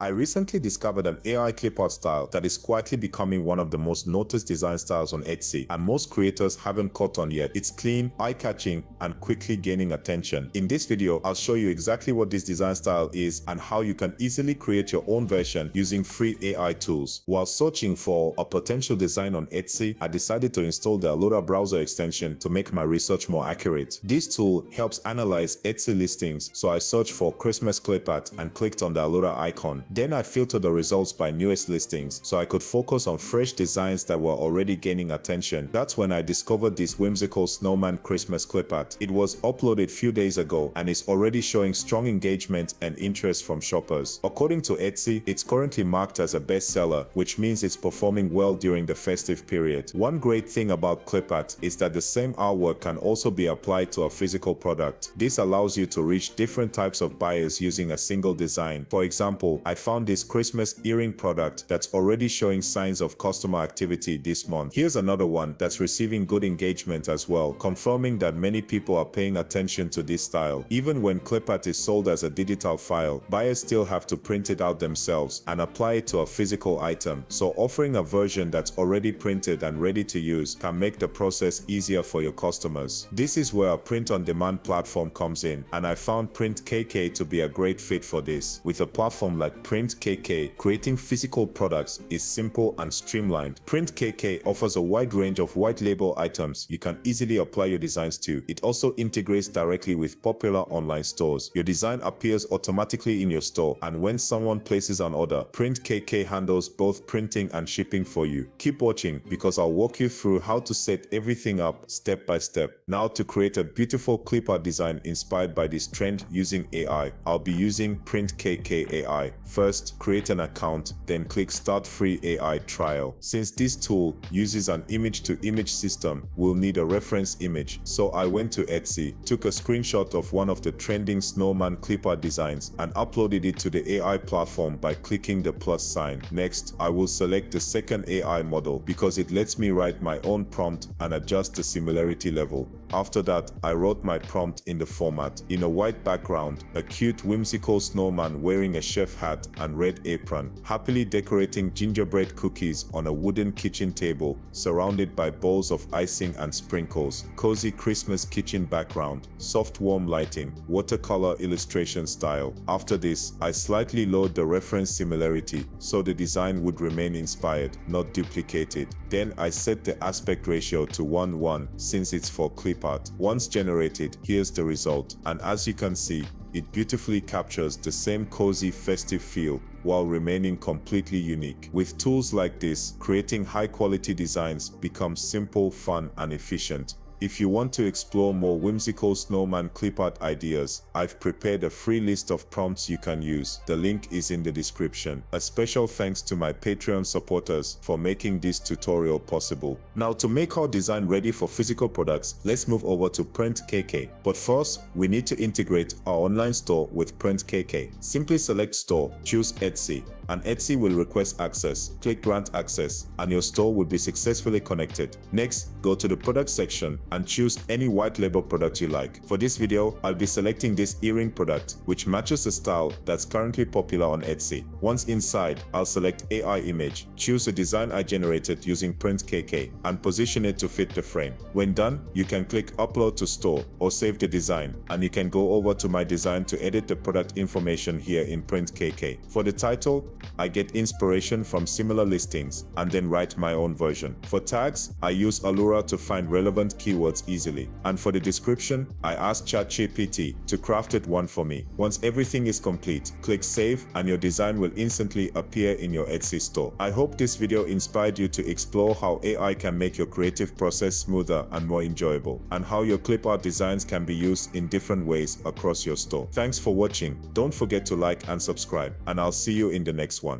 I recently discovered an AI Clipart style that is quietly becoming one of the most noticed design styles on Etsy, and most creators haven't caught on yet. It's clean, eye-catching, and quickly gaining attention. In this video, I'll show you exactly what this design style is and how you can easily create your own version using free AI tools. While searching for a potential design on Etsy, I decided to install the Alura browser extension to make my research more accurate. This tool helps analyze Etsy listings, so I searched for Christmas Clipart and clicked on the Alura icon. Then I filtered the results by newest listings, so I could focus on fresh designs that were already gaining attention. That's when I discovered this whimsical snowman Christmas Clipart. It was uploaded few days ago and is already showing strong engagement and interest from shoppers. According to Etsy, it's currently marked as a bestseller, which means it's performing well during the festive period. One great thing about Clipart is that the same artwork can also be applied to a physical product. This allows you to reach different types of buyers using a single design. For example, I found this Christmas earring product that's already showing signs of customer activity this month. Here's another one that's receiving good engagement as well, confirming that many people are paying attention to this style. Even when Clipart is sold as a digital file, buyers still have to print it out themselves and apply it to a physical item. So offering a version that's already printed and ready to use can make the process easier for your customers. This is where a print-on-demand platform comes in, and I found PrintKK to be a great fit for this. With a platform like PrintKK, creating physical products is simple and streamlined. PrintKK offers a wide range of white label items you can easily apply your designs to. It also integrates directly with popular online stores. Your design appears automatically in your store, and when someone places an order, PrintKK handles both printing and shipping for you. Keep watching, because I'll walk you through how to set everything up step by step. Now, to create a beautiful Clipart design inspired by this trend using AI, I'll be using PrintKK AI. First, create an account, then click Start Free AI Trial. Since this tool uses an image-to-image system, we'll need a reference image. So I went to Etsy, took a screenshot of one of the trending snowman Clipart designs, and uploaded it to the AI platform by clicking the plus sign. Next, I will select the second AI model because it lets me write my own prompt and adjust the similarity level. After that, I wrote my prompt in the format. In a white background, a cute whimsical snowman wearing a chef hat and red apron, happily decorating gingerbread cookies on a wooden kitchen table, surrounded by bowls of icing and sprinkles. Cozy Christmas kitchen background, soft warm lighting, watercolor illustration style. After this, I slightly lowered the reference similarity so the design would remain inspired, not duplicated. Then I set the aspect ratio to 1:1 since it's for Clipart. Once generated, here's the result, and as you can see, it beautifully captures the same cozy festive feel while remaining completely unique. With tools like this, creating high-quality designs becomes simple, fun, and efficient. If you want to explore more whimsical snowman Clipart ideas, I've prepared a free list of prompts you can use. The link is in the description. A special thanks to my Patreon supporters for making this tutorial possible. Now, to make our design ready for physical products, let's move over to PrintKK. But first, we need to integrate our online store with PrintKK. Simply select Store, choose Etsy, and Etsy will request access. Click Grant Access, and your store will be successfully connected. Next, go to the product section and choose any white label product you like. For this video, I'll be selecting this earring product, which matches the style that's currently popular on Etsy. Once inside, I'll select AI image, choose a design I generated using PrintKK, and position it to fit the frame. When done, you can click Upload to Store or save the design, and you can go over to my design to edit the product information here in PrintKK. For the title, I get inspiration from similar listings and then write my own version. For tags, I use Alura to find relevant keywords easily. And for the description, I ask ChatGPT to craft it one for me. Once everything is complete, click Save and your design will instantly appear in your Etsy store. I hope this video inspired you to explore how AI can make your creative process smoother and more enjoyable, and how your Clipart designs can be used in different ways across your store. Thanks for watching. Don't forget to like and subscribe, and I'll see you in the next one.